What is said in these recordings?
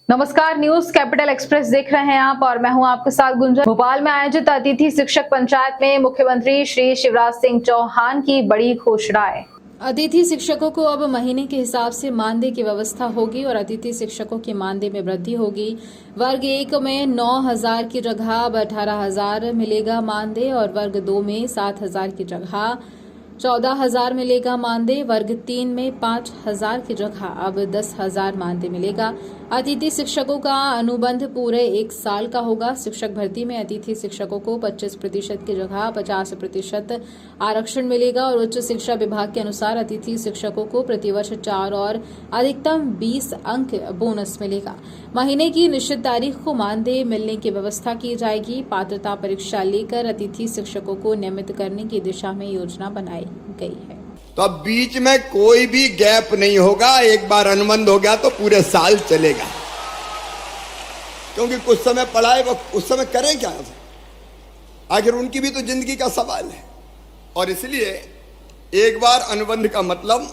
नमस्कार, news capital express देख रहे हैं आप और मैं हूं आपके साथ गुंजन। भोपाल में आयोजित अतिथि शिक्षक पंचायत में मुख्यमंत्री श्री शिवराज सिंह चौहान की बड़ी घोषणा है। अतिथि शिक्षकों को अब महीने के हिसाब से मानदेय की व्यवस्था होगी और अतिथि शिक्षकों के मानदेय में वृद्धि होगी। वर्ग 1 में 9,000 की जगह अब 18,000 मिलेगा मानदेय और वर्ग 2 में 7,000 की जगह 14,000 मिलेगा मानदेय। वर्ग 3 में 5,000 की जगह अब 10,000 मानदेय मिलेगा। अतिथि शिक्षकों का अनुबंध पूरे 1 साल का होगा। शिक्षक भर्ती में अतिथि शिक्षकों को 25% की जगह 50% आरक्षण मिलेगा और उच्च शिक्षा विभाग के अनुसार अतिथि शिक्षकों को प्रतिवर्ष 4 और अधिकतम 20 अंक बोनस मिलेगा। महीने की निश्चित तारीख को मानदेय मिलने की व्यवस्था की जाएगी। पात्रता परीक्षा लेकर अतिथि शिक्षकों को नियमित करने की दिशा में योजना बनाई गई है। तो अब बीच में कोई भी गैप नहीं होगा। एक बार अनुबंध हो गया तो पूरे साल चलेगा, क्योंकि कुछ समय पढ़ाए वो उस समय करें क्या, आखिर उनकी भी तो जिंदगी का सवाल है। और इसलिए एक बार अनुबंध का मतलब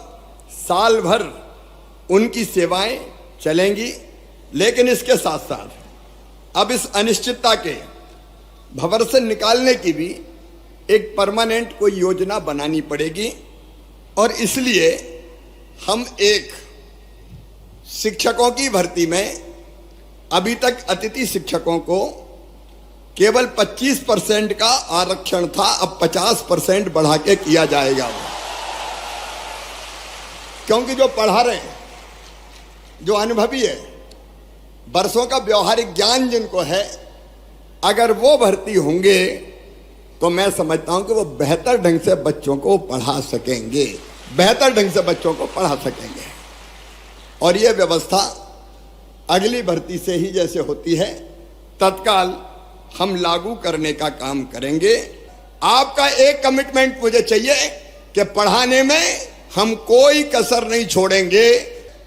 साल भर उनकी सेवाएं चलेंगी। लेकिन इसके साथ साथ अब इस अनिश्चितता के भंवर से निकालने की भी एक परमानेंट कोई योजना बनानी पड़ेगी। और इसलिए हम एक शिक्षकों की भर्ती में अभी तक अतिथि शिक्षकों को केवल 25% का आरक्षण था, अब 50% बढ़ा के किया जाएगा। क्योंकि जो पढ़ा रहे हैं, जो अनुभवी है, वर्षों का व्यवहारिक ज्ञान जिनको है, अगर वो भर्ती होंगे तो मैं समझता हूं कि वो बेहतर ढंग से बच्चों को पढ़ा सकेंगे, बेहतर ढंग से बच्चों को पढ़ा सकेंगे। और ये व्यवस्था अगली भर्ती से ही जैसे होती है तत्काल हम लागू करने का काम करेंगे। आपका एक कमिटमेंट मुझे चाहिए कि पढ़ाने में हम कोई कसर नहीं छोड़ेंगे।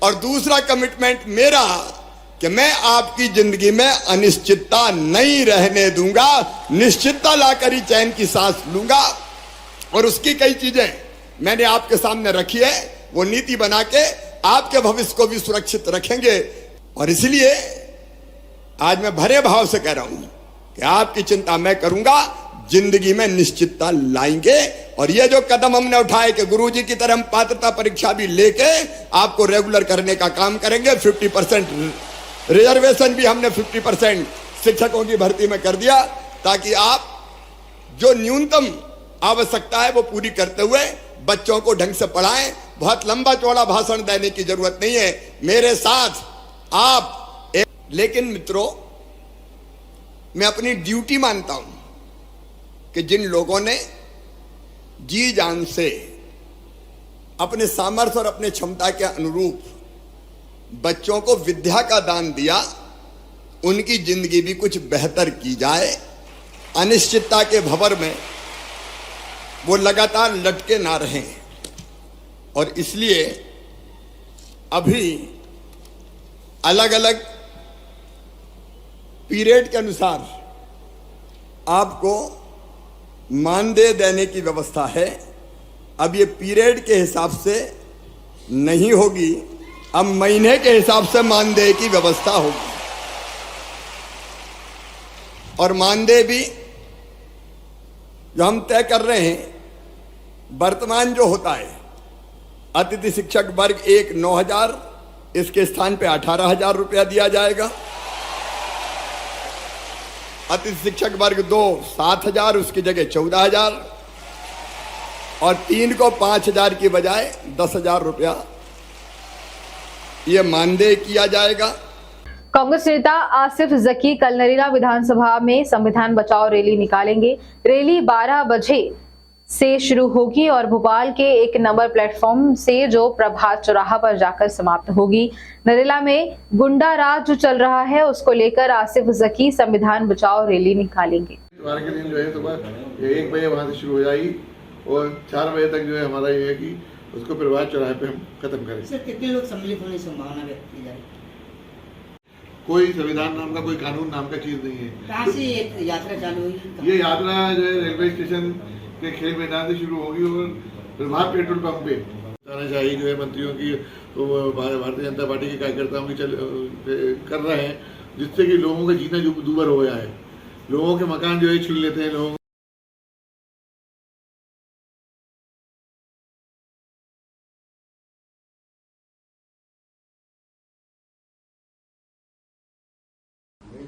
और दूसरा कमिटमेंट मेरा कि मैं आपकी जिंदगी में अनिश्चितता नहीं रहने दूंगा, निश्चितता लाकर ही चैन की सांस लूंगा। और उसकी कई चीजें मैंने आपके सामने रखी है, वो नीति बना के आपके भविष्य को भी सुरक्षित रखेंगे। और इसलिए आज मैं भरे भाव से कह रहा हूं कि आपकी चिंता मैं करूंगा, जिंदगी में निश्चितता लाएंगे। और ये जो कदम हमने उठाए कि गुरुजी की तरह हम पात्रता परीक्षा भी लेके आपको रेगुलर करने का काम करेंगे। 50% रिजर्वेशन भी हमने 50% शिक्षकों की भर्ती में कर दिया, ताकि आप जो न्यूनतम आवश्यकता है वो पूरी करते हुए बच्चों को ढंग से पढ़ाएं। बहुत लंबा चौड़ा भाषण देने की जरूरत नहीं है, मेरे साथ आप लेकिन मित्रों, मैं अपनी ड्यूटी मानता हूं कि जिन लोगों ने जी जान से अपने सामर्थ्य और अपने क्षमता के अनुरूप बच्चों को विद्या का दान दिया, उनकी जिंदगी भी कुछ बेहतर की जाए। अनिश्चितता के भंवर में वो लगातार लटके ना रहें। और इसलिए अभी अलग अलग पीरियड के अनुसार आपको मानदेय देने की व्यवस्था है। अब ये पीरियड के हिसाब से नहीं होगी, अब महीने के हिसाब से मानदेय की व्यवस्था होगी। और मानदेय भी जो हम तय कर रहे हैं, वर्तमान जो होता है, अतिथि शिक्षक वर्ग 1 9,000, इसके स्थान पे 18,000 रुपया दिया जाएगा। अतिथि शिक्षक वर्ग 2 7,000, उसकी जगह 14,000। और 3 को 5,000 की बजाय 10,000 रुपया ये मानदेय किया जाएगा। कांग्रेस नेता आसिफ जकी कल नरेला विधानसभा में संविधान बचाओ रैली निकालेंगे। रैली 12 बजे से शुरू होगी और भोपाल के 1 नंबर प्लेटफॉर्म से जो प्रभात चौराहा पर जाकर समाप्त होगी। नरेला में गुंडा राज जो चल रहा है, उसको लेकर आसिफ जकी संविधान बचाओ रैली निकालेंगे। के दिन जो है सुबह 1 बजे वहां से शुरू हो जाएगी और 4 बजे तक जो है हमारा ये है कि उसको प्रभात चौराहे पे हम खत्म करें। सर, कितने लोग सम्मिलित होने की संभावना व्यक्त की जाए? कोई संविधान नाम का, कोई कानून नाम का चीज नहीं है। कहाँ से एक यात्रा चालू हुई? ये यात्रा जो है रेलवे स्टेशन के खेल मैदान से शुरू होगी और प्रभात पेट्रोल पंप पे तानाशाही जो है मंत्रियों की तो भारतीय जनता पार्टी के कार्यकर्ताओं की कर रहे हैं, जिससे कि लोगों का जीना दूभर हो गया है। लोगों के मकान जो है छीन लेते हैं लोगों।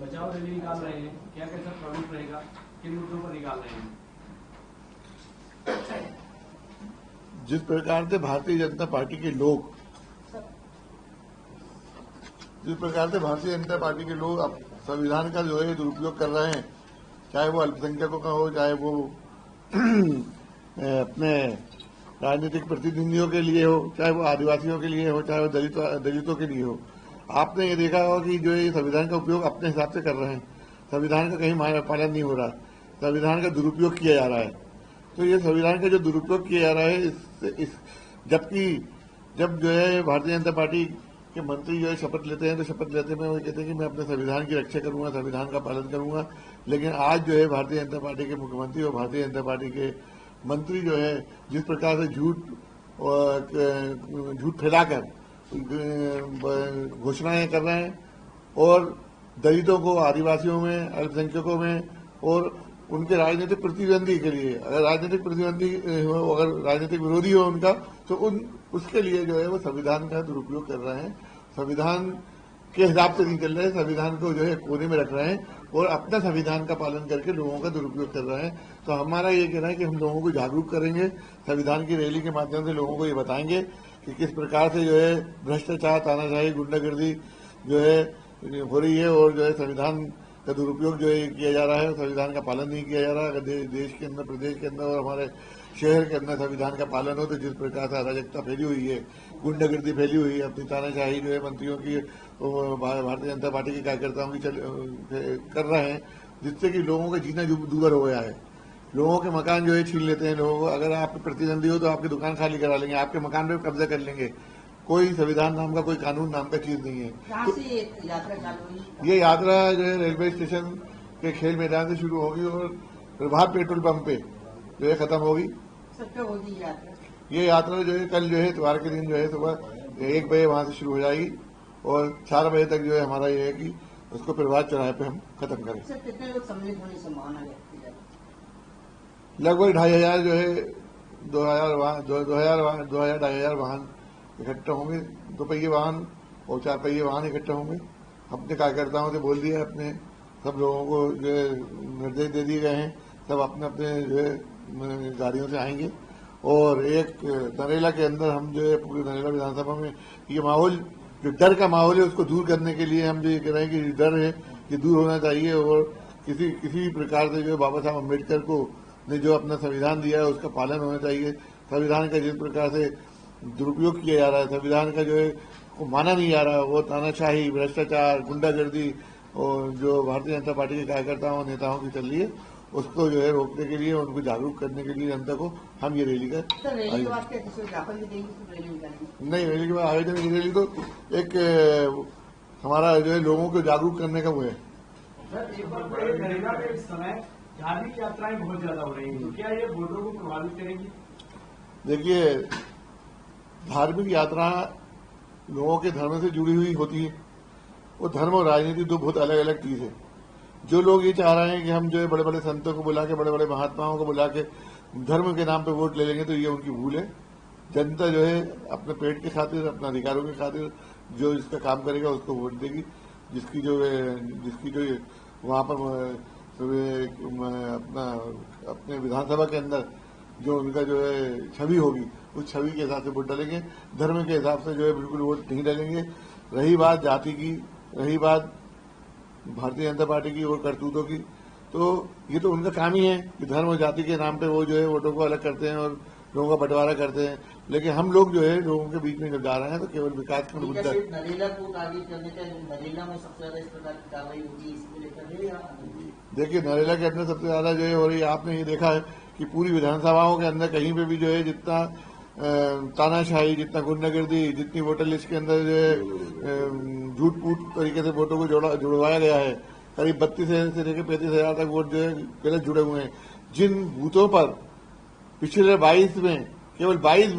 बचाव रैली निकाल रहे हैं, क्या कैसा प्रमुख रहेगा, किन मुद्दों पर निकाल रहे हैं? जिस प्रकार से भारतीय जनता पार्टी के लोग अब संविधान का जो है दुरुपयोग कर रहे हैं, चाहे वो अल्पसंख्यकों का हो, चाहे वो अपने राजनीतिक प्रतिनिधियों के लिए हो, चाहे वो आदिवासियों के लिए हो, चाहे वो दलितों के लिए हो। आपने ये देखा होगा कि जो ये संविधान का उपयोग अपने हिसाब से कर रहे हैं, संविधान का कहीं पालन नहीं हो रहा, संविधान का दुरुपयोग किया जा रहा है। तो ये संविधान का जो दुरुपयोग किया जा रहा है, जब जो है भारतीय जनता पार्टी के मंत्री जो है शपथ लेते हैं, तो शपथ लेते में वो कहते हैं कि मैं अपने संविधान की रक्षा करूंगा, संविधान का पालन करूंगा। लेकिन आज जो है भारतीय जनता पार्टी के मुख्यमंत्री और भारतीय जनता पार्टी के मंत्री जो है जिस प्रकार से झूठ फैलाकर घोषणाएं कर रहे हैं और दलितों को, आदिवासियों में, अल्पसंख्यकों में और उनके राजनीतिक प्रतिद्वंदी के लिए, अगर राजनीतिक प्रतिद्वंदी हो, अगर राजनीतिक विरोधी हो उनका, तो उसके लिए जो है वो संविधान का दुरुपयोग कर रहे हैं। संविधान के हिसाब से नहीं चल रहे हैं, संविधान को जो है कोने में रख रहे हैं और अपना संविधान का पालन करके लोगों का दुरुपयोग कर रहे हैं। तो हमारा ये कहना है कि हम लोगों को जागरूक करेंगे, संविधान की रैली के माध्यम से लोगों को ये बताएंगे कि किस प्रकार से जो है भ्रष्टाचार, तानाशाही, गुंडागर्दी जो है हो रही है और जो है संविधान का दुरुपयोग जो है किया जा रहा है, संविधान का पालन नहीं किया जा रहा है। अगर देश के अंदर, प्रदेश के अंदर और हमारे शहर के अंदर संविधान का पालन हो, तो जिस प्रकार से अराजकता फैली हुई है, गुंडागर्दी फैली हुई है, अपनी तानाशाही जो है मंत्रियों की, भारतीय जनता पार्टी के कार्यकर्ताओं की कर रहे हैं, जिससे कि लोगों का जीना दूभर हो गया है। लोगों के मकान जो है छीन लेते हैं लोगों को। अगर आप प्रतिद्वंदी हो तो आपकी दुकान खाली करा लेंगे, आपके मकान पे कब्जा कर लेंगे। कोई संविधान नाम का, कोई कानून नाम का चीज नहीं है। कहाँ से ये यात्रा चालू हुई? ये यात्रा जो है रेलवे स्टेशन के खेल मैदान से शुरू होगी और प्रभात पेट्रोल पंप पे जो है खत्म होगी। सबका होगी यात्रा? ये यात्रा जो है कल जो है इतवार के दिन जो है सुबह 1 बजे वहां से शुरू हो जाएगी और 4 बजे तक जो है हमारा ये है कि उसको प्रभात चौराहे पे हम खत्म करें। सर, कितने लोग सम्मिलित होने की संभावना है? लगभग 2500 जो है 2000-2500 वाहन इकट्ठा होंगे, 2 पहिए वाहन और 4 पहिए वाहन इकट्ठा होंगे। अपने कार्यकर्ताओं से बोल दिया, अपने सब लोगों को जो है निर्देश दे दिए गए हैं, सब अपने अपने जो है गाड़ियों से आएंगे और एक नरेला के अंदर हम जो है पूरी नरेला विधानसभा में ये माहौल, जो डर का माहौल है, उसको दूर करने के लिए हम जो ये कह रहे हैं कि डर है ये दूर होना चाहिए और किसी भी प्रकार से जो है बाबा साहब अम्बेडकर को ने जो अपना संविधान दिया है उसका पालन होना चाहिए। संविधान का जिस प्रकार से दुरुपयोग किया जा रहा है, संविधान का जो है को माना नहीं जा रहा, वो तानाशाही, भ्रष्टाचार, गुंडागर्दी और जो भारतीय जनता पार्टी के कार्यकर्ताओं, नेताओं की चल रही है, उसको जो है रोकने के लिए, उनको जागरूक करने के लिए जनता को हम ये रैली का रैली के बाद क्या किसी ज्ञापन भी देंगे? रैली निकालेंगे? नहीं, रैली के बाद आयोजन, ये रैली तो एक हमारा जो है लोगों को जागरूक करने का वो है। इस समय धार्मिक यात्राएं बहुत ज्यादा हो रही हैं, तो क्या ये वोटरों को प्रभावित करेगी? देखिए, धार्मिक यात्रा लोगों के धर्म से जुड़ी हुई होती है। वो धर्म और राजनीति दो बहुत अलग अलग चीज है। जो लोग ये चाह रहे हैं कि हम जो है बड़े बड़े संतों को बुला के, बड़े बड़े महात्माओं को बुला के धर्म के नाम पे वोट ले लेंगे, तो ये उनकी भूल है। जनता जो है अपने पेट के खातिर, अपने अधिकारों के खातिर जो इसका काम करेगा उसको वोट देगी। जिसकी जो वहां पर अपने विधानसभा के अंदर जो उनका जो है छवि होगी, उस छवि के हिसाब से वोट डालेंगे। धर्म के हिसाब से जो है बिल्कुल वोट नहीं डालेंगे। रही बात जाति की, रही बात भारतीय जनता पार्टी की और करतूतों की, तो ये तो उनका काम ही है कि धर्म और जाति के नाम पे वो जो है वोटों को अलग करते हैं और लोगों का बंटवारा करते हैं। लेकिन हम लोग जो है लोगों के बीच में जब जा रहे हैं तो केवल विकास का मुद्दा। नरेला को आगे करने का, नरेला में सबसे ज्यादा इस प्रकार की कार्रवाई होगी, इसको लेकर देखिए, नरेला के अंदर सबसे ज्यादा जो है हो रही है, आपने ये देखा है कि पूरी विधानसभाओं के अंदर कहीं पे भी जो है जितना तानाशाही, जितना गुंडागर्दी, जितनी वोटर लिस्ट के अंदर जो है झूठ फूट तरीके से वोटों को जुड़वाया गया है, करीब 32,000 से लेकर 35,000 तक वोट जो है गलत जुड़े हुए हैं। जिन बूथों पर पिछले 22 में केवल 22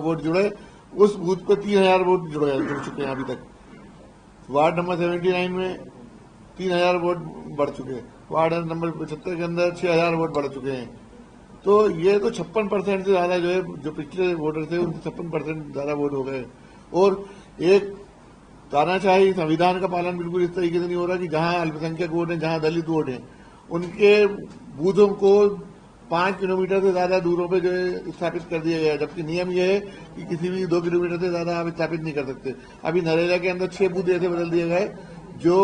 वोट जुड़े, उस बूथ पे 3000 वोट जुड़ चुके हैं अभी तक। वार्ड नंबर 79 में 3000 वोट बढ़ चुके हैं, वार्ड नंबर 75 के अंदर 6000 वोट बढ़ चुके हैं। तो ये तो 56% से ज्यादा जो है, जो पिछले वोटर थे उनसे 56% ज्यादा वोट हो गए। और एक तानाशाही संविधान का पालन बिल्कुल इस तरीके से नहीं हो रहा कि जहां अल्पसंख्यक वोट है, जहां दलित वोट है, उनके बूथों को 5 किलोमीटर से ज्यादा दूरों पे जो है स्थापित कर दिया गया है। जबकि नियम यह है कि किसी भी 2 किलोमीटर से ज्यादा आप स्थापित नहीं कर सकते। अभी नरेगा के अंदर 6 बूथ ऐसे बदल दिए गए जो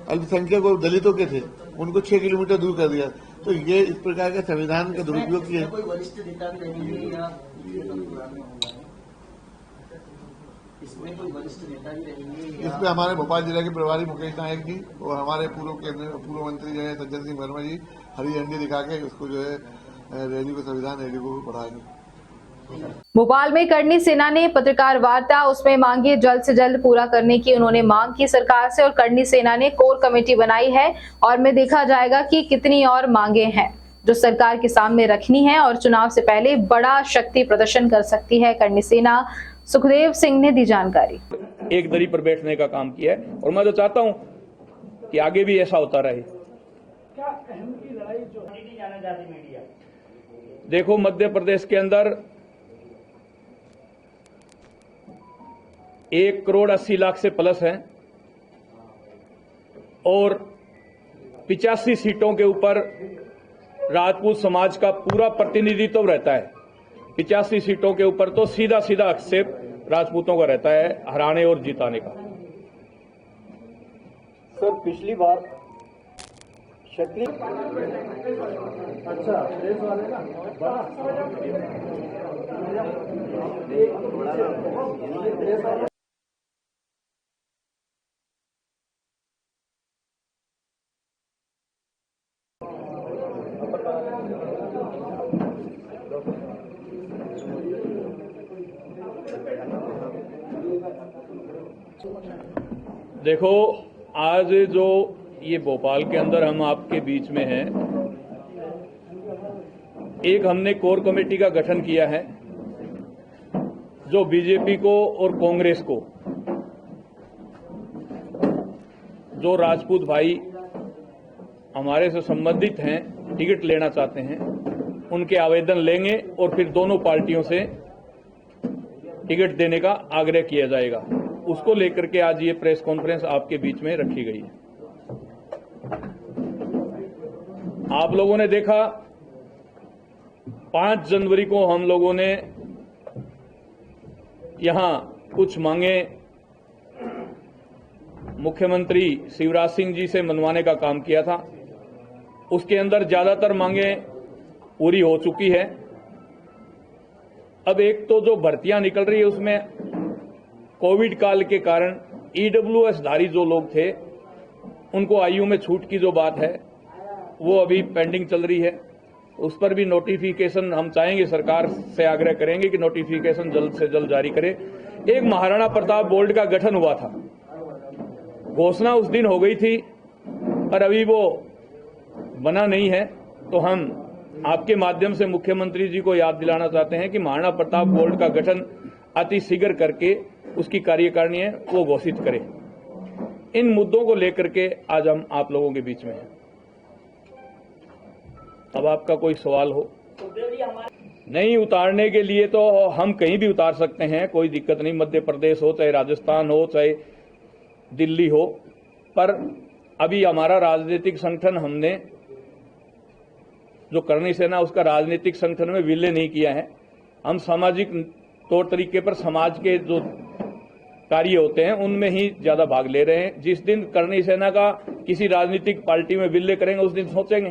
अल्पसंख्यक और दलितों के थे, उनको 6 किलोमीटर दूर कर दिया। तो ये इस प्रकार का संविधान का दुरुपयोग किया। कोई वरिष्ठ नेता भी रहेंगे या पुराने होंगे? इसमें कोई वरिष्ठ नेता भी रहेंगे? इसमें हमारे भोपाल जिला के प्रभारी मुकेश नायक जी और हमारे पूर्व मंत्री जो है सज्जन सिंह वर्मा जी हरी झंडी दिखा के उसको जो है रैली को, संविधान रैली को बढ़ाएंगे। भोपाल में करनी सेना ने पत्रकार वार्ता, उसमें मांगे जल्द से जल्द पूरा करने की उन्होंने मांग की सरकार से। और करनी सेना ने कोर कमेटी बनाई है और में देखा जाएगा कि कितनी और मांगे हैं जो सरकार के सामने रखनी है और चुनाव से पहले बड़ा शक्ति प्रदर्शन कर सकती है करनी सेना। सुखदेव सिंह ने दी जानकारी। एक दरी पर बैठने का काम किया है और मैं तो चाहता हूं कि आगे भी ऐसा होता रहे। देखो, मध्य प्रदेश के अंदर 1,80,00,000 से प्लस हैं और 85 सीटों के ऊपर राजपूत समाज का पूरा प्रतिनिधित्व रहता है। 85 सीटों के ऊपर तो सीधा सीधा आक्षेप राजपूतों का रहता है हराने और जिताने का। सर, पिछली बार क्षत्रिय अच्छा प्रेस वाले ना देखो, आज जो ये भोपाल के अंदर हम आपके बीच में हैं, एक हमने कोर कमेटी का गठन किया है जो बीजेपी को और कांग्रेस को, जो राजपूत भाई हमारे से संबंधित हैं, टिकट लेना चाहते हैं, उनके आवेदन लेंगे और फिर दोनों पार्टियों से टिकट देने का आग्रह किया जाएगा। उसको लेकर के आज ये प्रेस कॉन्फ्रेंस आपके बीच में रखी गई है। आप लोगों ने देखा 5 जनवरी को हम लोगों ने यहां कुछ मांगे मुख्यमंत्री शिवराज सिंह जी से मनवाने का काम किया था। उसके अंदर ज्यादातर मांगे पूरी हो चुकी है। अब एक तो जो भर्तियां निकल रही है उसमें कोविड काल के कारण ईडब्ल्यूएस धारी जो लोग थे उनको आयु में छूट की जो बात है वो अभी पेंडिंग चल रही है। उस पर भी नोटिफिकेशन हम चाहेंगे, सरकार से आग्रह करेंगे कि नोटिफिकेशन जल्द से जल्द जारी करे। एक महाराणा प्रताप बोर्ड का गठन हुआ था, घोषणा उस दिन हो गई थी पर अभी वो बना नहीं है। तो हम आपके माध्यम से मुख्यमंत्री जी को याद दिलाना चाहते हैं कि महाराणा प्रताप बोर्ड का गठन अति शीघ्र करके उसकी कार्यकारिणी है वो घोषित करें। इन मुद्दों को लेकर के आज हम आप लोगों के बीच में हैं। अब आपका कोई सवाल हो? नहीं, उतारने के लिए तो हम कहीं भी उतार सकते हैं, कोई दिक्कत नहीं। मध्य प्रदेश हो, चाहे राजस्थान हो, चाहे दिल्ली हो। पर अभी हमारा राजनीतिक संगठन, हमने जो करनी सेना उसका राजनीतिक संगठन में विलय नहीं किया है। हम सामाजिक तौर तरीके पर समाज के जो कार्य होते हैं उनमें ही ज्यादा भाग ले रहे हैं। जिस दिन करनी सेना का किसी राजनीतिक पार्टी में विलय करेंगे उस दिन सोचेंगे।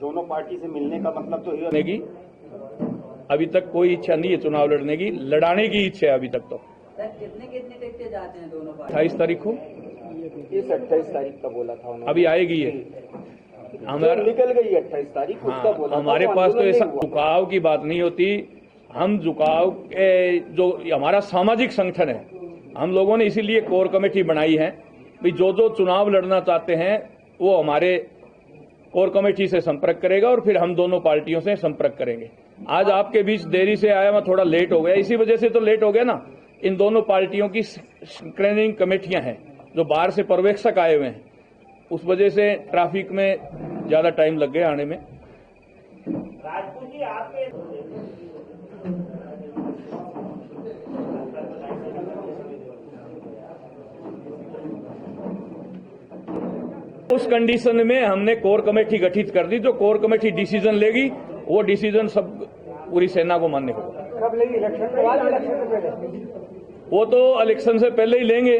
दोनों पार्टी से मिलने का मतलब तो ये की अभी तक कोई इच्छा नहीं है चुनाव लड़ने की, लड़ाने की इच्छा है अभी तक। तो कितने टिकट जाते हैं दोनों पार्टी? 28 तारीख को, इस 28 तारीख का बोला था उन्होंने। अभी आएगी ये हमारा निकल गई 28 तारीख को। हाँ, हमारे पास तो ऐसा झुकाव की बात नहीं होती। हम झुकाव जो हमारा सामाजिक संगठन है, हम लोगों ने इसीलिए कोर कमेटी बनाई है कि जो जो चुनाव लड़ना चाहते हैं वो हमारे कोर कमेटी से संपर्क करेगा और फिर हम दोनों पार्टियों से संपर्क करेंगे। आज आपके बीच देरी से आया, मैं थोड़ा लेट हो गया। इसी वजह से तो लेट हो गया ना, इन दोनों पार्टियों की स्क्रीनिंग कमेटियां हैं जो बाहर से पर्यवेक्षक आए हुए हैं, उस वजह से ट्रैफिक में ज्यादा टाइम लग गया आने में। राजपूत जी आपके उस कंडीशन में हमने कोर कमेटी गठित कर दी। जो कोर कमेटी डिसीजन लेगी वो डिसीजन सब पूरी सेना को मानने होगा। कब लेगी? इलेक्शन के बाद, इलेक्शन से पहले? वो तो इलेक्शन से पहले ही लेंगे।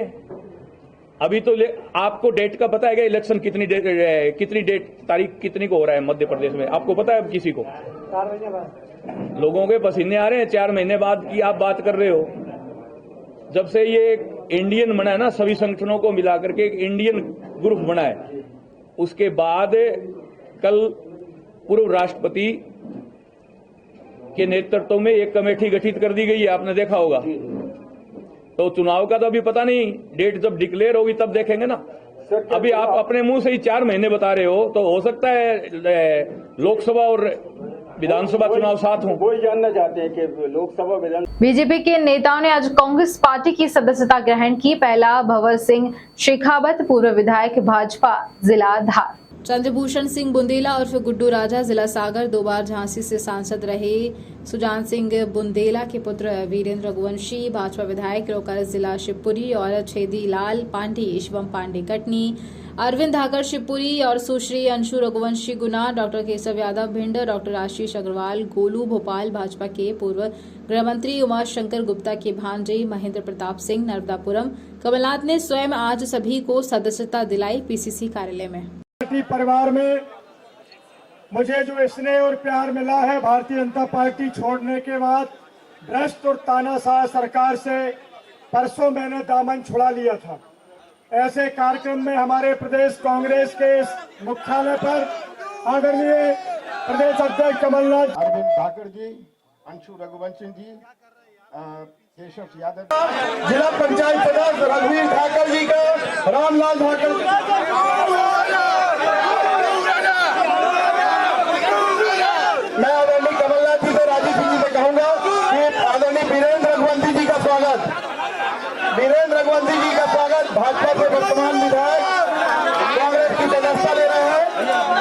अभी तो आपको डेट का पता है क्या? इलेक्शन कितनी डेट तारीख कितनी को हो रहा है मध्य प्रदेश में? आपको पता है अब किसी को? 4 महीने बाद। लोगों के पसीने आ रहे हैं। 4 महीने बाद की आप बात कर रहे हो? जब से ये इंडियन बना है ना, सभी संगठनों को मिलाकर के एक इंडियन ग्रुप बना है, उसके बाद कल पूर्व राष्ट्रपति के नेतृत्व में एक कमेटी गठित कर दी गई है, आपने देखा होगा। तो चुनाव का तो अभी पता नहीं, डेट जब डिक्लेयर होगी तब देखेंगे ना। अभी आप अपने मुंह से ही 4 महीने बता रहे हो, तो हो सकता है लोकसभा और विधानसभा चुनाव साथ हों। वही जानना चाहते हैं कि लोकसभा विधान। बीजेपी के नेताओं ने आज कांग्रेस पार्टी की सदस्यता ग्रहण की। पहला भंवर सिंह शेखावत, पूर्व विधायक, भाजपा जिला धार। चंद्रभूषण सिंह बुंदेला उर्फ गुड्डू राजा, जिला सागर, 2 बार झांसी से सांसद रहे। सुजान सिंह बुंदेला के पुत्र वीरेंद्र रघुवंशी, भाजपा विधायक, रोकर जिला शिवपुरी, और छेदी लाल पांडे, शिवम पांडे कटनी, अरविंद धाकर शिवपुरी और सुश्री अंशु रघुवंशी गुना, डॉक्टर केशव यादव भिंड, डॉक्टर आशीष अग्रवाल गोलू भोपाल, भाजपा के पूर्व गृह मंत्री उमा शंकर गुप्ता के भांजे महेंद्र प्रताप सिंह नर्मदापुरम। कमलनाथ ने स्वयं आज सभी को सदस्यता दिलाई पीसीसी कार्यालय में। पार्टी परिवार में मुझे जो स्नेह और प्यार मिला है, भारतीय जनता पार्टी छोड़ने के बाद भ्रष्ट और तानाशाह सरकार से परसों मैंने दामन छुड़ा लिया था। ऐसे कार्यक्रम में हमारे प्रदेश कांग्रेस के मुख्यालय पर आदरणीय प्रदेश अध्यक्ष कमलनाथ, अरविंद धाकर जी, अंशु रघुवंशी जी, केशव यादव, जिला पंचायत सदस्य रघुवीर ठाकर जी का, रामलाल ठाकर, मैं आदरणीय कमलनाथ जी से, राजीव सिंह जी से कहूंगा कि आदरणीय वीरेंद्र रघुवंशी जी का स्वागत, वीरेंद्र रघुवंशी जी का स्वागत, भाजपा से वर्तमान विधायक, कांग्रेस की सदस्यता ले रहे हैं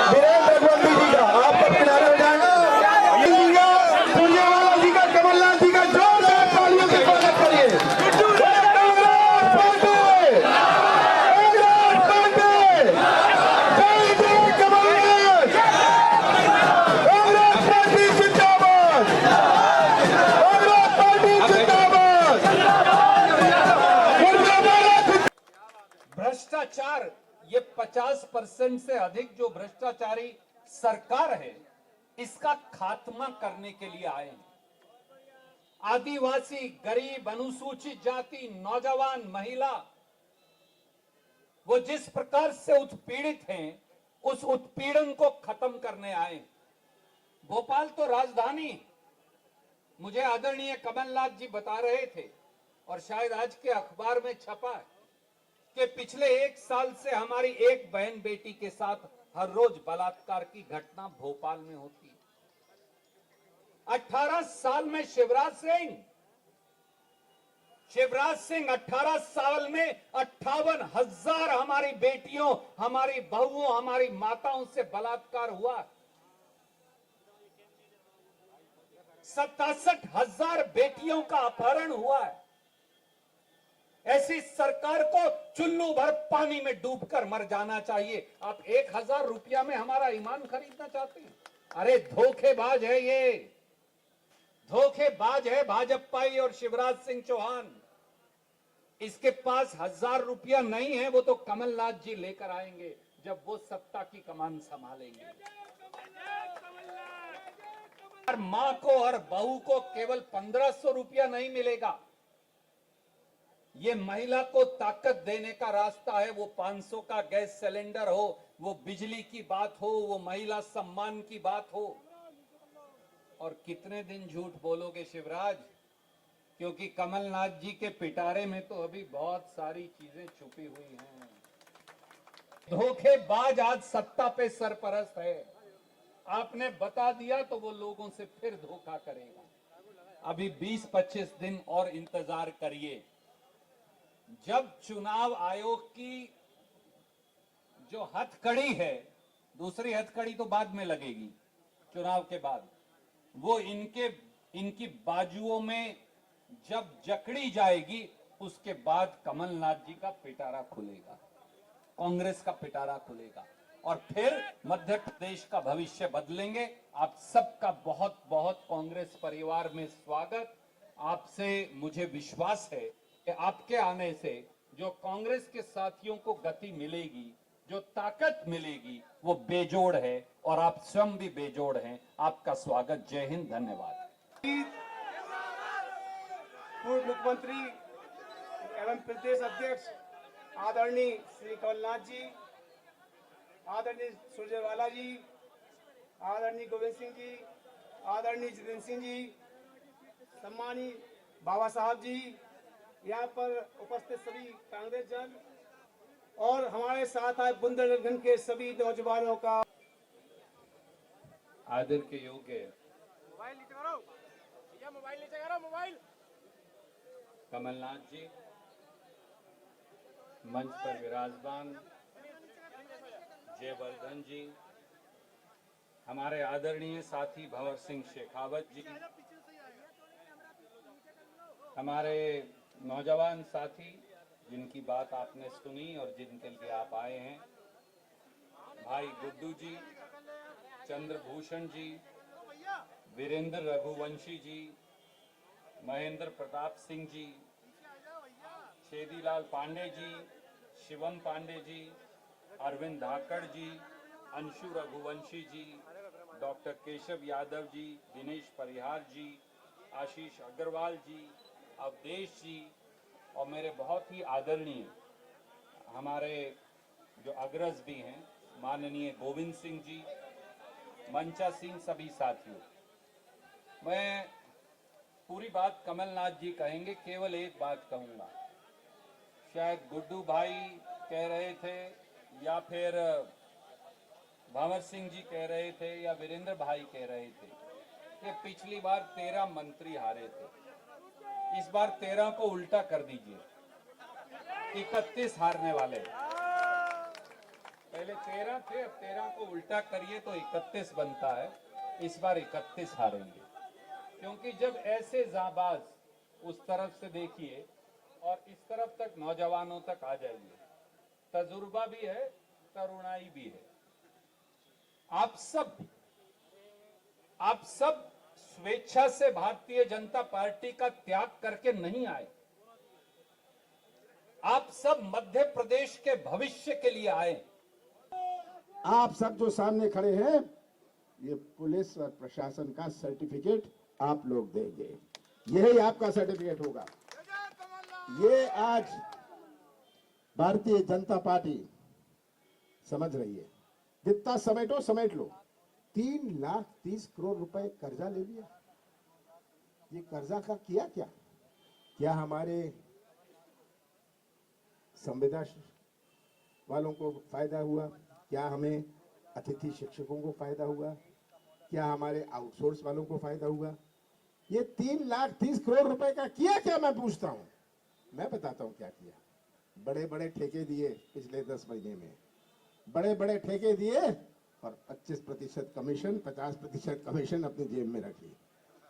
वीरेंद्र रघुवंशी जी का। आप सब किनारे हो जाएंगे। सूर्यवाला जी का, कमलनाथ जी का जोरदार तालियों से स्वागत करिए। भ्रष्टाचार, ये 50% से अधिक जो भ्रष्टाचारी सरकार है, इसका खात्मा करने के लिए आए हैं। आदिवासी, गरीब, अनुसूचित जाति, नौजवान, महिला, वो जिस प्रकार से उत्पीड़ित हैं, उस उत्पीड़न को खत्म करने आए। भोपाल तो राजधानी, मुझे आदरणीय कमलनाथ जी बता रहे थे और शायद आज के अखबार में छपा है कि पिछले 1 साल से हमारी एक बहन बेटी के साथ हर रोज बलात्कार की घटना भोपाल में होती है। 18 साल में शिवराज सिंह 18 साल में 58,000 हमारी बेटियों, हमारी बहुओं, हमारी माताओं से बलात्कार हुआ। 67,000 बेटियों का अपहरण हुआ है। ऐसी सरकार को चुल्लू भर पानी में डूबकर मर जाना चाहिए। आप 1,000 रुपया में हमारा ईमान खरीदना चाहते हैं? अरे धोखेबाज है, ये धोखेबाज है भाजपाई और शिवराज सिंह चौहान। इसके पास 1,000 रुपया नहीं है, वो तो कमलनाथ जी लेकर आएंगे जब वो सत्ता की कमान संभालेंगे। और मां को और बहू को केवल 1,500 रुपया नहीं मिलेगा। ये महिला को ताकत देने का रास्ता है। वो 500 का गैस सिलेंडर हो, वो बिजली की बात हो, वो महिला सम्मान की बात हो। और कितने दिन झूठ बोलोगे शिवराज? क्योंकि कमलनाथ जी के पिटारे में तो अभी बहुत सारी चीजें छुपी हुई हैं। धोखेबाज आज सत्ता पे सरपरस्त है। आपने बता दिया तो वो लोगों से फिर धोखा करेगा। अभी 20-25 दिन और इंतजार करिए। जब चुनाव आयोग की जो हथकड़ी है, दूसरी हथकड़ी तो बाद में लगेगी चुनाव के बाद, वो इनकी बाजुओं में जब जकड़ी जाएगी, उसके बाद कमलनाथ जी का पिटारा खुलेगा, कांग्रेस का पिटारा खुलेगा और फिर मध्य प्रदेश का भविष्य बदलेंगे। आप सबका बहुत बहुत कांग्रेस परिवार में स्वागत। आपसे मुझे विश्वास है कि आपके आने से जो कांग्रेस के साथियों को गति मिलेगी, जो ताकत मिलेगी, वो बेजोड़ है और आप स्वयं भी बेजोड़ हैं। आपका स्वागत। जय हिंद, धन्यवाद। पूर्व मुख्यमंत्री एवं प्रदेश अध्यक्ष आदरणीय श्री कमलनाथ जी, आदरणीय सुरजेवाला जी, आदरणीय गोविंद सिंह जी, आदरणीय जितेंद्र सिंह जी, सम्मानीय बाबा साहब जी, यहाँ पर उपस्थित सभी कांग्रेस जन और हमारे साथ आए बुंदेलखंड के सभी नौजवानों का आदर के योग्य कमलनाथ जी, मंच पर विराजमान जयवर्धन जी, हमारे आदरणीय साथी भंवर सिंह शेखावत जी, हमारे नौजवान साथी जिनकी बात आपने सुनी और जिनके लिए आप आए हैं, भाई गुड्डू जी, चंद्रभूषण जी, वीरेंद्र रघुवंशी जी, महेंद्र प्रताप सिंह जी, छेदीलाल पांडे जी, शिवम पांडे जी, अरविंद धाकड़ जी, अंशु रघुवंशी जी, डॉक्टर केशव यादव जी, दिनेश परिहार जी, आशीष अग्रवाल जी, अवधेश जी और मेरे बहुत ही आदरणीय हमारे जो अग्रज भी हैं, माननीय गोविंद सिंह जी, मंचा सिंह, सभी साथियों। मैं पूरी बात कमलनाथ जी कहेंगे, केवल एक बात कहूंगा। शायद गुड्डू भाई कह रहे थे या फिर भंवर सिंह जी कह रहे थे या वीरेंद्र भाई कह रहे थे कि पिछली बार 13 मंत्री हारे थे, इस बार 13 को उल्टा कर दीजिए, 31 हारने वाले। पहले 13 थे, अब 13 को उल्टा करिए तो 31 बनता है। इस बार 31 हारेंगे, क्योंकि जब ऐसे जाबाज उस तरफ से देखिए और इस तरफ तक नौजवानों तक आ जाइए, तजुर्बा भी है, तरुणाई भी है। आप सब स्वेच्छा से भारतीय जनता पार्टी का त्याग करके नहीं आए। आप सब मध्य प्रदेश के भविष्य के लिए आए। आप सब जो सामने खड़े हैं, ये पुलिस और प्रशासन का सर्टिफिकेट आप लोग देंगे, यही आपका सर्टिफिकेट होगा। ये आज भारतीय जनता पार्टी समझ रही है, जितना समेटो समेट लो। 3,30,000 करोड़ रुपए कर्जा ले लिया। ये कर्जा का किया क्या? क्या हमारे संविदा वालों को फायदा हुआ? क्या हमें अतिथि शिक्षकों को फायदा हुआ? क्या हमारे आउटसोर्स वालों को फायदा हुआ? ये 3,30,000 करोड़ रुपए का किया क्या, मैं पूछता हूं। मैं बताता हूं क्या किया। बड़े बड़े ठेके दिए पिछले 10 महीने में, बड़े बड़े ठेके दिए और 25% कमीशन, 50% कमीशन अपनी जेब में रखी,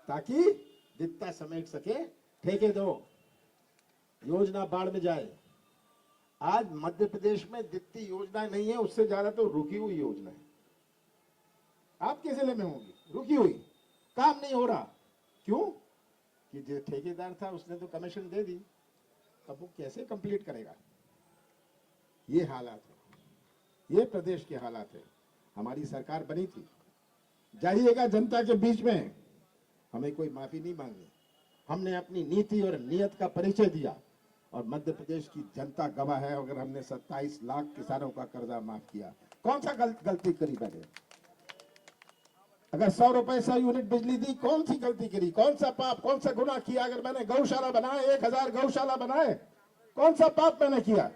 ताकि जितना समेट सके ठेके दो, योजना बाढ़ में जाए। आज मध्य प्रदेश में जितनी योजना नहीं है, उससे ज्यादा तो रुकी हुई योजना है। आपके जिले में होगी रुकी हुई, काम नहीं हो रहा। क्यों? कि जो ठेकेदार था उसने तो कमीशन दे दी, अब वो कैसे कंप्लीट करेगा? ये हालात है, ये प्रदेश के हालात है। हमारी सरकार बनी थी, जाइएगा जनता के बीच में, हमें कोई माफी नहीं मांगी। हमने अपनी नीति और नियत का परिचय दिया और मध्य प्रदेश की जनता गवाह है। अगर हमने 27 लाख किसानों का कर्जा माफ किया, कौन सा गलती करी मैंने? अगर 100 रुपए से यूनिट बिजली दी, कौन सी गलती करी? कौन सा पाप, कौन सा गुनाह किया? अगर मैंने गौशाला बनाए, 1000 गौशाला बनाए, कौन सा पाप मैंने किया?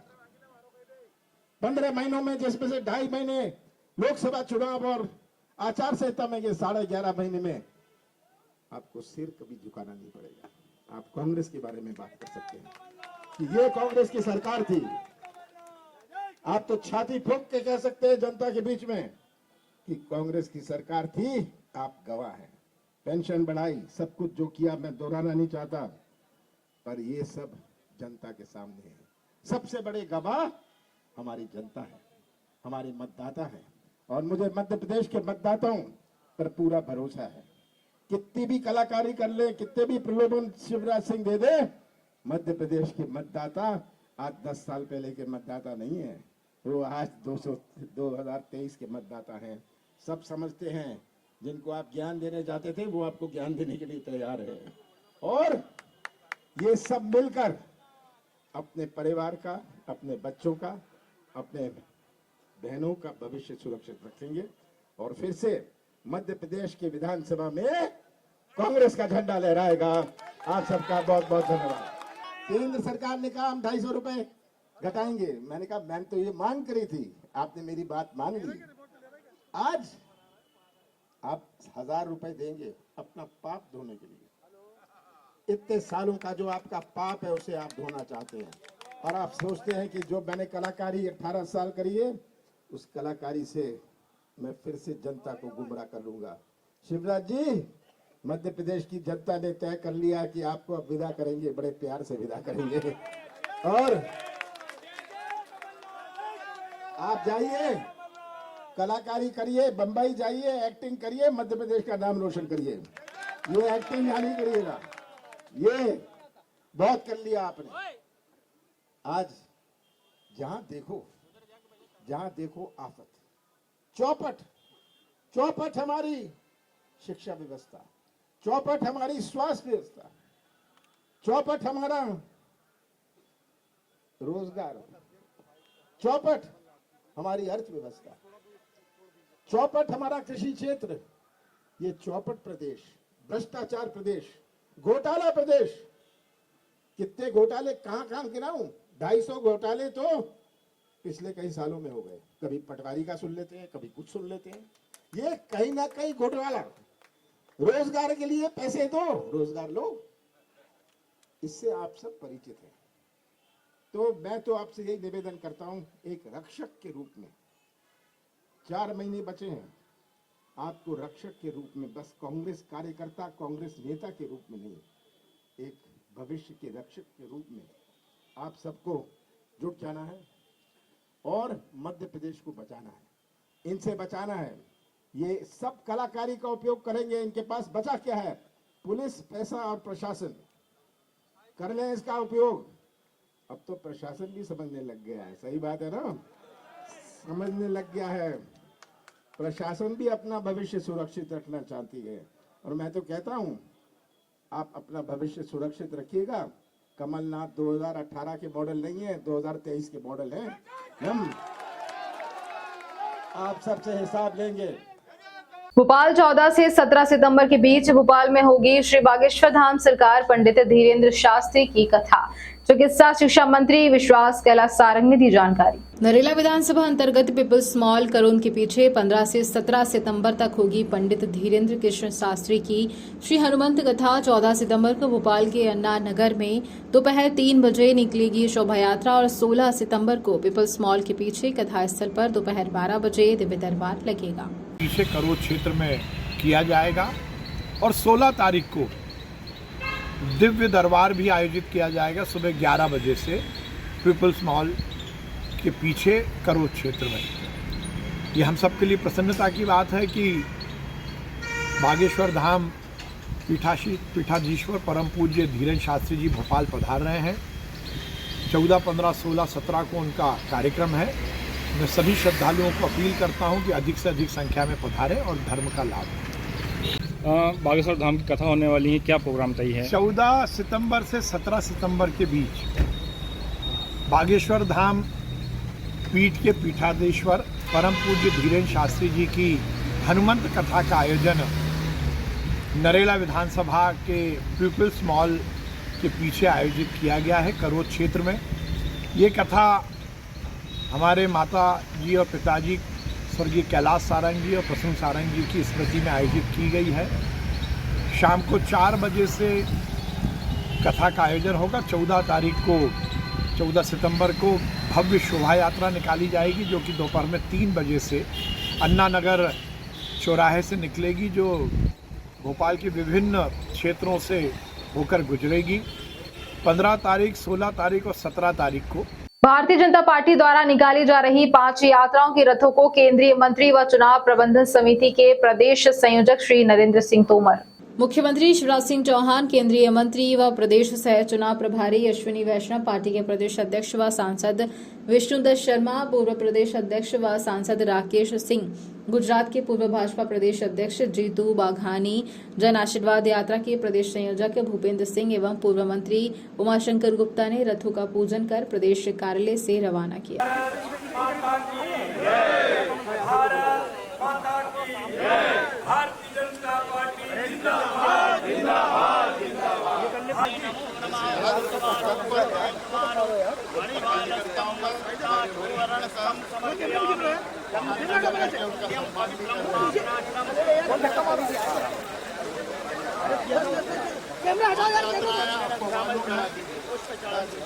15 महीनों में, जिसमें से 2.5 महीने लोकसभा चुनाव और आचार संहिता में ये 11.5 महीने में आपको सिर कभी झुकाना नहीं पड़ेगा। आप कांग्रेस के बारे में बात कर सकते हैं कि ये कांग्रेस की सरकार थी। आप तो छाती ठोक के कह सकते हैं जनता के बीच में कि कांग्रेस की सरकार थी, आप गवाह हैं। पेंशन बढ़ाई, सब कुछ जो किया मैं दोहराना नहीं चाहता, पर ये सब जनता के सामने है। सबसे बड़े गवाह हमारी जनता है, हमारे मतदाता है, और मुझे मध्य प्रदेश के मतदाताओं पर पूरा भरोसा है। कितनी भी कलाकारी कर ले, कितने भी प्रलोभन शिवराज सिंह दे दे, मध्य प्रदेश के मतदाता आज 10 साल पहले के मतदाता नहीं है, वो आज 2023 के मतदाता हैं। सब समझते हैं, जिनको आप ज्ञान देने जाते थे वो आपको ज्ञान देने के लिए तैयार है। और ये सब मिलकर अपने परिवार का, अपने बच्चों का, अपने बहनों का भविष्य सुरक्षित रखेंगे। और फिर से मध्य प्रदेश के विधानसभा में कांग्रेस का झंडा लहराएगा। आप सबका बहुत बहुत धन्यवाद। केंद्र सरकार ने कहा हम 250 रुपए घटाएंगे। मैंने कहा मैंने तो ये मांग करी थी, आपने मेरी बात मान ली। आज आप 1000 रुपए देंगे अपना पाप धोने के लिए। इतने सालों का जो आपका पाप है उसे आप धोना चाहते हैं, और आप सोचते हैं कि जो मैंने कलाकारी 18 साल करी है, उस कलाकारी से मैं फिर से जनता को गुमराह कर लूंगा। शिवराज जी, मध्य प्रदेश की जनता ने तय कर लिया कि आपको अब विदा करेंगे, बड़े प्यार से विदा करेंगे। और आप जाइए, कलाकारी करिए, बंबई जाइए, एक्टिंग करिए, मध्य प्रदेश का नाम रोशन करिए। ये एक्टिंग यहाँ नहीं करिएगा, ये बहुत कर लिया आपने। आज जहां देखो आफत। चौपट हमारी शिक्षा व्यवस्था, चौपट हमारी स्वास्थ्य व्यवस्था, चौपट हमारा रोजगार, चौपट हमारी अर्थव्यवस्था, चौपट हमारा कृषि क्षेत्र। ये चौपट प्रदेश, भ्रष्टाचार प्रदेश, घोटाला प्रदेश। कितने घोटाले कहां गिनाऊं? 250 घोटाले तो पिछले कई सालों में हो गए। कभी पटवारी का सुन लेते हैं, कभी कुछ सुन लेते हैं। ये कहीं ना कहीं घोटाला। रोजगार के लिए पैसे दो, रोजगार लो। इससे आप सब परिचित हैं। तो मैं तो आपसे यही निवेदन करता हूं, एक रक्षक के रूप में 4 महीने बचे हैं, आपको रक्षक के रूप में, बस कांग्रेस कार्यकर्ता, कांग्रेस नेता के रूप में नहीं, एक भविष्य के रक्षक के रूप में आप सबको जुट जाना है और मध्य प्रदेश को बचाना है। इनसे बचाना है। ये सब कलाकारी का उपयोग करेंगे, इनके पास बचा क्या है? पुलिस, पैसा और प्रशासन। कर लें इसका उपयोग। अब तो प्रशासन भी समझने लग गया है, सही बात है ना, समझने लग गया है। प्रशासन भी अपना भविष्य सुरक्षित रखना चाहती है, और मैं तो कहता हूं आप अपना भविष्य सुरक्षित रखिएगा। कमलनाथ 2018 के मॉडल नहीं है, 2023 के मॉडल है। हम आप सबसे हिसाब लेंगे। भोपाल 14 से 17 सितंबर के बीच भोपाल में होगी श्री बागेश्वर धाम सरकार पंडित धीरेन्द्र शास्त्री की कथा। चिकित्सा शिक्षा मंत्री विश्वास कैलाश सारंग ने दी जानकारी। नरेला विधानसभा अंतर्गत पीपल्स मॉल करोन के पीछे 15 से 17 सितंबर तक होगी पंडित धीरेन्द्र कृष्ण शास्त्री की श्री हनुमंत कथा। 14 सितंबर को भोपाल के अन्ना नगर में दोपहर 3 बजे निकलेगी शोभा यात्रा और 16 सितंबर को पीपल्स मॉल के पीछे कथा स्थल पर दोपहर 12 बजे दिव्य दरबार लगेगा। पीछे करोड़ क्षेत्र में किया जाएगा और 16 तारीख को दिव्य दरबार भी आयोजित किया जाएगा सुबह 11 बजे से पीपल्स मॉल के पीछे करोड़ क्षेत्र में। ये हम सब के लिए प्रसन्नता की बात है कि बागेश्वर धाम पीठाधीश्वर परम पूज्य धीरेन्द्र शास्त्री जी भोपाल पधार रहे हैं। 14, 15, 16, 17 को उनका कार्यक्रम है। मैं सभी श्रद्धालुओं को अपील करता हूं कि अधिक से अधिक संख्या में पधारें और धर्म का लाभ लें। बागेश्वर धाम की कथा होने वाली है, क्या प्रोग्राम तय है? 14 सितंबर से 17 सितंबर के बीच बागेश्वर धाम पीठ के पीठाधीश्वर परम पूज्य धीरेन्द्र शास्त्री जी की हनुमंत कथा का आयोजन नरेला विधानसभा के पीपल्स मॉल के पीछे आयोजित किया गया है करोड़ क्षेत्र में। ये कथा हमारे माता जी और पिताजी स्वर्गीय कैलाश सारंग जी और प्रसून सारंग जी की स्मृति में आयोजित की गई है। शाम को 4 बजे से कथा का आयोजन होगा। 14 सितंबर को भव्य शोभा यात्रा निकाली जाएगी, जो कि दोपहर में 3 बजे से अन्ना नगर चौराहे से निकलेगी, जो भोपाल के विभिन्न क्षेत्रों से होकर गुजरेगी। 15 तारीख, 16 तारीख और 17 तारीख को भारतीय जनता पार्टी द्वारा निकाली जा रही 5 यात्राओं के रथों को केंद्रीय मंत्री व चुनाव प्रबंधन समिति के प्रदेश संयोजक श्री नरेंद्र सिंह तोमर, मुख्यमंत्री शिवराज सिंह चौहान, केंद्रीय मंत्री व प्रदेश सह चुनाव प्रभारी अश्विनी वैष्णव, पार्टी के प्रदेश अध्यक्ष व सांसद विष्णुदत्त शर्मा, पूर्व प्रदेश अध्यक्ष व सांसद राकेश सिंह, गुजरात के पूर्व भाजपा प्रदेश अध्यक्ष जीतू बाघानी, जन आशीर्वाद यात्रा के प्रदेश संयोजक भूपेंद्र सिंह एवं पूर्व मंत्री उमाशंकर गुप्ता ने रथों का पूजन कर प्रदेश कार्यालय से रवाना किया।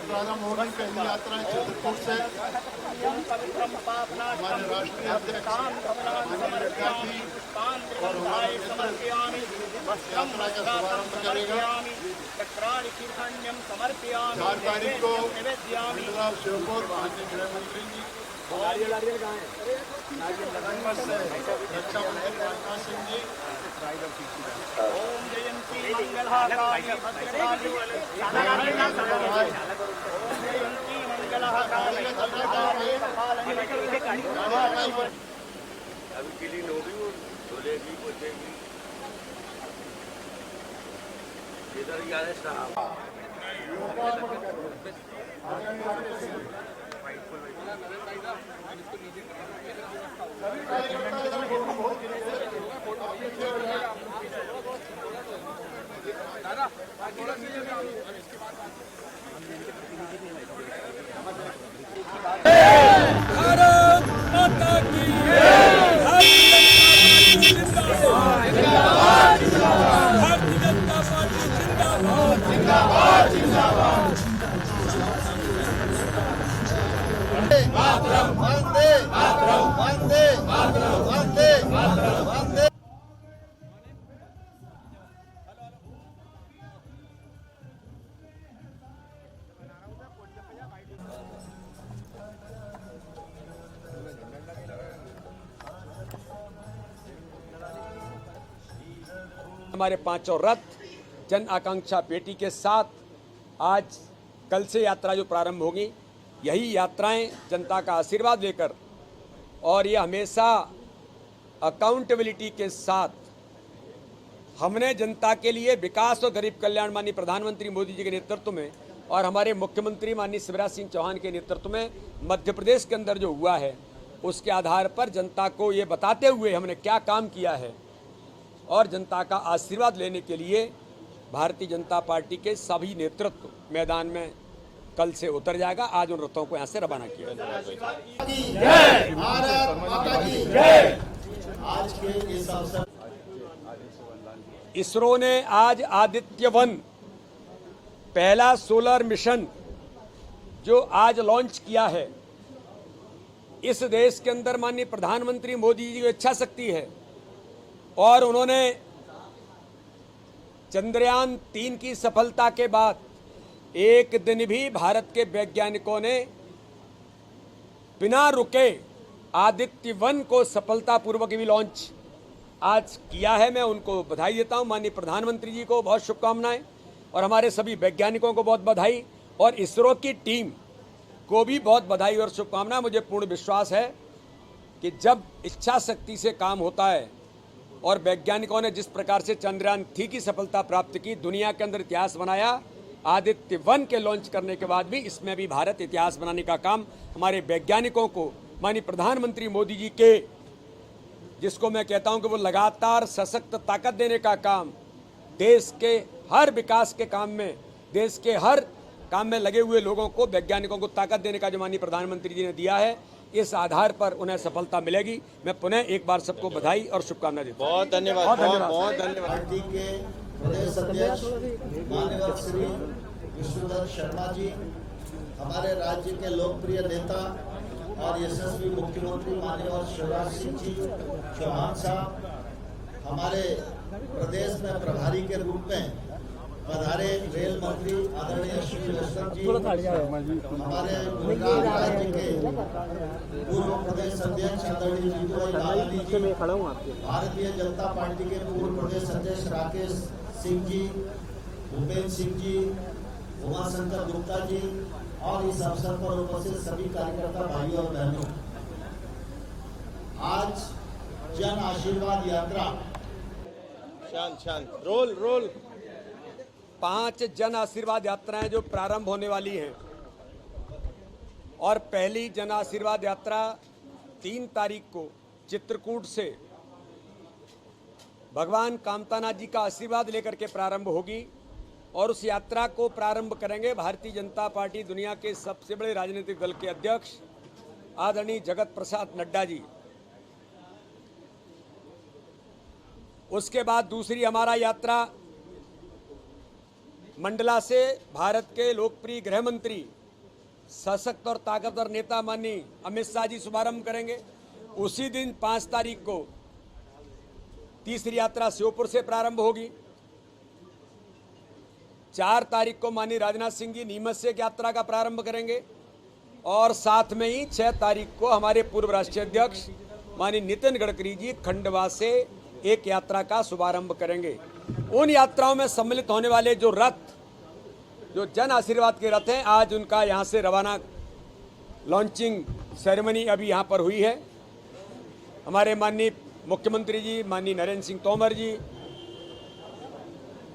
प्रारंभ होगी पहली यात्रा चित्रकूट से। हमारे राष्ट्रीय अध्यक्ष और हमारे यात्रा का शुभारंभ करेगा। 4 तारीख को शिवपुर माननीय गृह मंत्री जी, रक्षा मंत्री राजनाथ सिंह जी, हमारे 5 रथ जन आकांक्षा पेटी के साथ आज कल से यात्रा जो प्रारंभ होगी, यही यात्राएं जनता का आशीर्वाद लेकर और ये हमेशा अकाउंटेबिलिटी के साथ हमने जनता के लिए विकास और गरीब कल्याण माननीय प्रधानमंत्री मोदी जी के नेतृत्व में और हमारे मुख्यमंत्री माननीय शिवराज सिंह चौहान के नेतृत्व में मध्य प्रदेश के अंदर जो हुआ है, उसके आधार पर जनता को ये बताते हुए हमने क्या काम किया है और जनता का आशीर्वाद लेने के लिए भारतीय जनता पार्टी के सभी नेतृत्व मैदान में कल से उतर जाएगा। आज उन रथों को यहाँ से रवाना किया। इसरो ने आज आदित्य-1 पहला सोलर मिशन जो आज लॉन्च किया है, इस देश के अंदर माननीय प्रधानमंत्री मोदी जी की इच्छा शक्ति है और उन्होंने चंद्रयान 3 की सफलता के बाद एक दिन भी भारत के वैज्ञानिकों ने बिना रुके आदित्य-1 को सफलतापूर्वक भी लॉन्च आज किया है। मैं उनको बधाई देता हूं। माननीय प्रधानमंत्री जी को बहुत शुभकामनाएं और हमारे सभी वैज्ञानिकों को बहुत बधाई और इसरो की टीम को भी बहुत बधाई और शुभकामनाएं। मुझे पूर्ण विश्वास है कि जब इच्छा शक्ति से काम होता है और वैज्ञानिकों ने जिस प्रकार से चंद्रयान 3 की सफलता प्राप्त की, दुनिया के अंदर इतिहास बनाया, आदित्य-1 के लॉन्च करने के बाद भी इसमें भी भारत इतिहास बनाने का काम हमारे वैज्ञानिकों को माननीय प्रधानमंत्री मोदी जी के, जिसको मैं कहता हूं कि वो लगातार सशक्त ताकत देने का काम, देश के हर विकास के काम में, देश के हर काम में लगे हुए लोगों को, वैज्ञानिकों को ताकत देने का जो माननीय प्रधानमंत्री जी ने दिया है, इस आधार पर उन्हें सफलता मिलेगी। मैं पुनः एक बार सबको बधाई और शुभकामनाएं देता हूं। बहुत धन्यवाद, बहुत धन्यवाद। पार्टी के प्रदेश अध्यक्ष माननीय श्री विष्णुदत्त शर्मा जी, हमारे राज्य के लोकप्रिय नेता और यशस्वी मुख्यमंत्री माननीय शिवराज सिंह जी चौहान साहब, हमारे प्रदेश में प्रभारी के रूप में पधारे रेल मंत्री आदरणीय श्री लक्ष्मण जी, हमारे गुजरात राज्य के पूर्व प्रदेश अध्यक्ष आदरणीय जीतूभाई लालानी जी, भारतीय जनता पार्टी के पूर्व प्रदेश अध्यक्ष राकेश सिंह जी, भूपेन्द्र सिंह जी, उमाशंकर गुप्ता जी और इस अवसर पर उपस्थित सभी कार्यकर्ता भाइयों और बहनों, आज जन आशीर्वाद यात्रा शांत शांत, रोल रोल। 5 जन आशीर्वाद यात्राएं जो प्रारंभ होने वाली हैं, और पहली जन आशीर्वाद यात्रा 3 तारीख को चित्रकूट से भगवान कामतानाथ जी का आशीर्वाद लेकर के प्रारंभ होगी, और उस यात्रा को प्रारंभ करेंगे भारतीय जनता पार्टी दुनिया के सबसे बड़े राजनीतिक दल के अध्यक्ष आदरणीय जगत प्रसाद नड्डा जी। उसके बाद दूसरी हमारा यात्रा मंडला से भारत के लोकप्रिय गृह मंत्री, सशक्त और ताकतवर नेता माननीय अमित शाह जी शुभारंभ करेंगे। उसी दिन 5 तारीख को तीसरी यात्रा श्योपुर से प्रारंभ होगी। 4 तारीख को माननीय राजनाथ सिंह जी नीमच से एक यात्रा का प्रारंभ करेंगे, और साथ में ही 6 तारीख को हमारे पूर्व राष्ट्रीय अध्यक्ष माननीय नितिन गडकरी जी खंडवा से एक यात्रा का शुभारंभ करेंगे। उन यात्राओं में सम्मिलित होने वाले जो रथ, जो जन आशीर्वाद के रथ हैं, आज उनका यहाँ से रवाना लॉन्चिंग सेरेमनी अभी यहाँ पर हुई है। हमारे माननीय मुख्यमंत्री जी, माननीय नरेंद्र सिंह तोमर जी,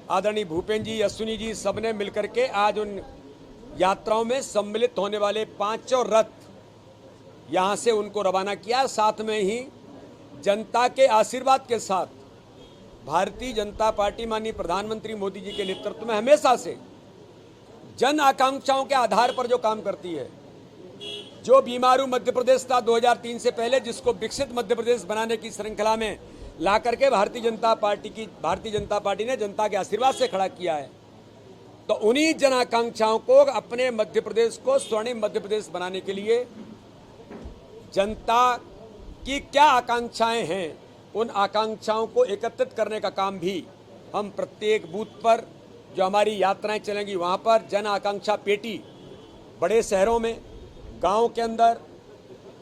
आदरणीय भूपेन्द्र जी, अश्विनी जी, सबने मिलकर के आज उन यात्राओं में सम्मिलित होने वाले 5 रथ यहाँ से उनको रवाना किया। साथ में ही जनता के आशीर्वाद के साथ भारतीय जनता पार्टी माननीय प्रधानमंत्री मोदी जी के नेतृत्व में हमेशा से जन आकांक्षाओं के आधार पर जो काम करती है, जो बीमारू मध्य प्रदेश था 2003 से पहले, जिसको विकसित मध्य प्रदेश बनाने की श्रृंखला में ला करके भारतीय जनता पार्टी ने जनता के आशीर्वाद से खड़ा किया है। तो उन्हीं जन आकांक्षाओं को अपने मध्य प्रदेश को स्वर्णिम मध्य प्रदेश बनाने के लिए जनता की क्या आकांक्षाएं हैं, उन आकांक्षाओं को एकत्रित करने का काम भी हम प्रत्येक बूथ पर जो हमारी यात्राएं चलेंगी वहां पर जन आकांक्षा पेटी बड़े शहरों में, गांव के अंदर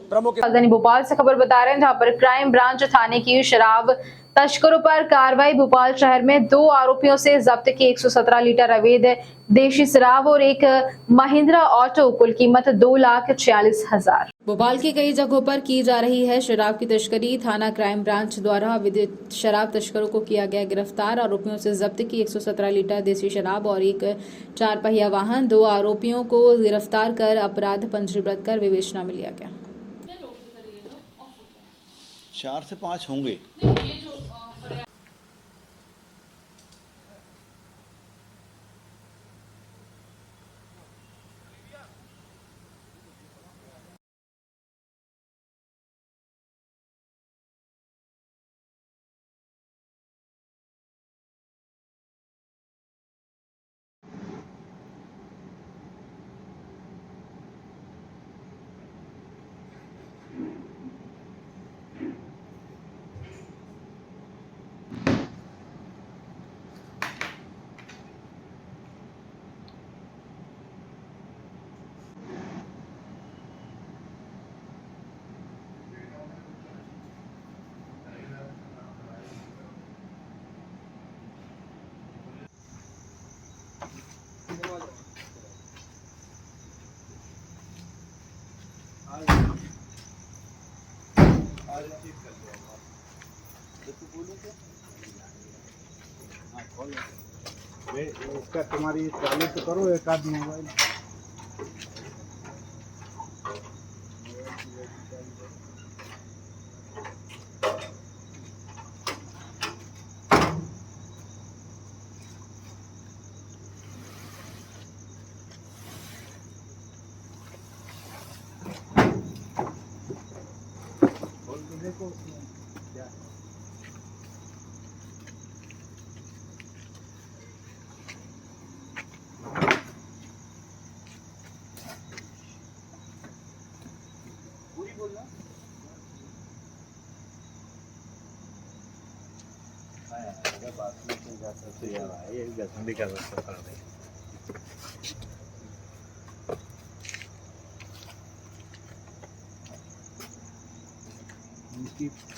प्रमुख। राजधानी भोपाल से खबर बता रहे हैं, जहां पर क्राइम ब्रांच थाने की शराब तस्करों पर कार्रवाई। भोपाल शहर में 2 आरोपियों से जब्त की 117 लीटर अवैध देशी शराब और एक महिंद्रा ऑटो, कुल कीमत 2,46,000। भोपाल की कई जगहों पर की जा रही है शराब की तस्करी। थाना क्राइम ब्रांच द्वारा अवैध शराब तस्करों को किया गया गिरफ्तार। आरोपियों से जब्त की 117 लीटर देशी शराब और एक 4 पहिया वाहन। 2 आरोपियों को गिरफ्तार कर अपराध पंजीबद्ध कर विवेचना में लिया गया। 4 से 5 होंगे। उसका तुम्हारी चालू तो करो एक आध मोबाइल।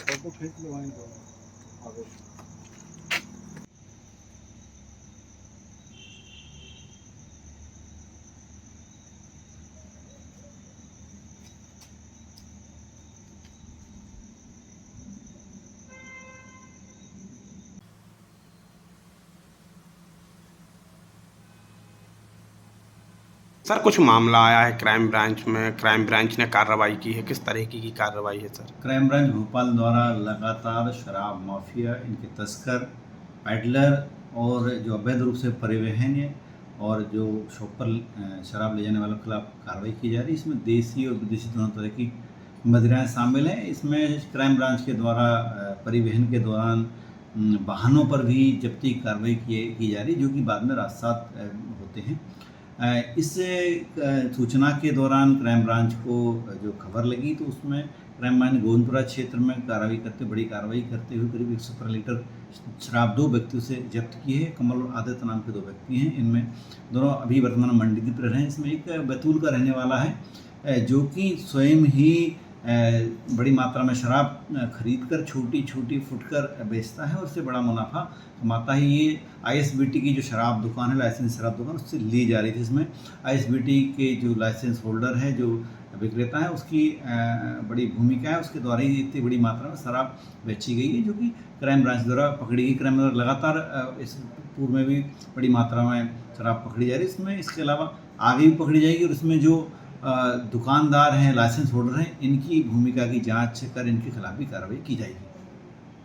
फोटो खींच लो वहीं तो आगे। सर कुछ मामला आया है क्राइम ब्रांच में, क्राइम ब्रांच ने कार्रवाई की है, किस तरह की कार्रवाई है सर? क्राइम ब्रांच भोपाल द्वारा लगातार शराब माफिया, इनके तस्कर, पैडलर और जो अवैध रूप से परिवहन है और जो शॉप पर शराब ले जाने वालों के खिलाफ कार्रवाई की जा रही है। इसमें देसी और विदेशी दोनों तरह की मदिराएँ शामिल हैं। इसमें क्राइम ब्रांच के द्वारा परिवहन के दौरान वाहनों पर भी जब्ती कार्रवाई की जा रही है, जो कि बाद में राजसात होते हैं। इस सूचना के दौरान क्राइम ब्रांच को जो खबर लगी तो उसमें क्राइम ब्रांच गोविंदपुरा क्षेत्र में बड़ी कार्रवाई करते हुए करीब 117 लीटर शराब 2 व्यक्तियों से जब्त की है। कमल और आदित्य नाम के 2 व्यक्ति हैं। इनमें दोनों अभी वर्तमान मंडीदीप रहे हैं। इसमें एक बैतूल का रहने वाला है जो कि स्वयं ही बड़ी मात्रा में शराब खरीद कर छोटी छोटी फुटकर बेचता है और उससे बड़ा मुनाफा कमाता है। ये ISBT की जो शराब दुकान है, लाइसेंस शराब दुकान, उससे ली जा रही थी। इसमें ISBT के जो लाइसेंस होल्डर है, जो विक्रेता है, उसकी बड़ी भूमिका है। उसके द्वारा ही इतनी बड़ी मात्रा में शराब बेची गई है, जो कि क्राइम ब्रांच द्वारा पकड़ी गई। क्राइम ब्रांच लगातार इस पूर्व में भी बड़ी मात्रा में शराब पकड़ी जा रही है। इसमें इसके अलावा आगे भी पकड़ी जाएगी और इसमें जो दुकानदार हैं, लाइसेंस होल्डर हैं, इनकी भूमिका की जांच कर इनके खिलाफ भी कार्रवाई की जाएगी।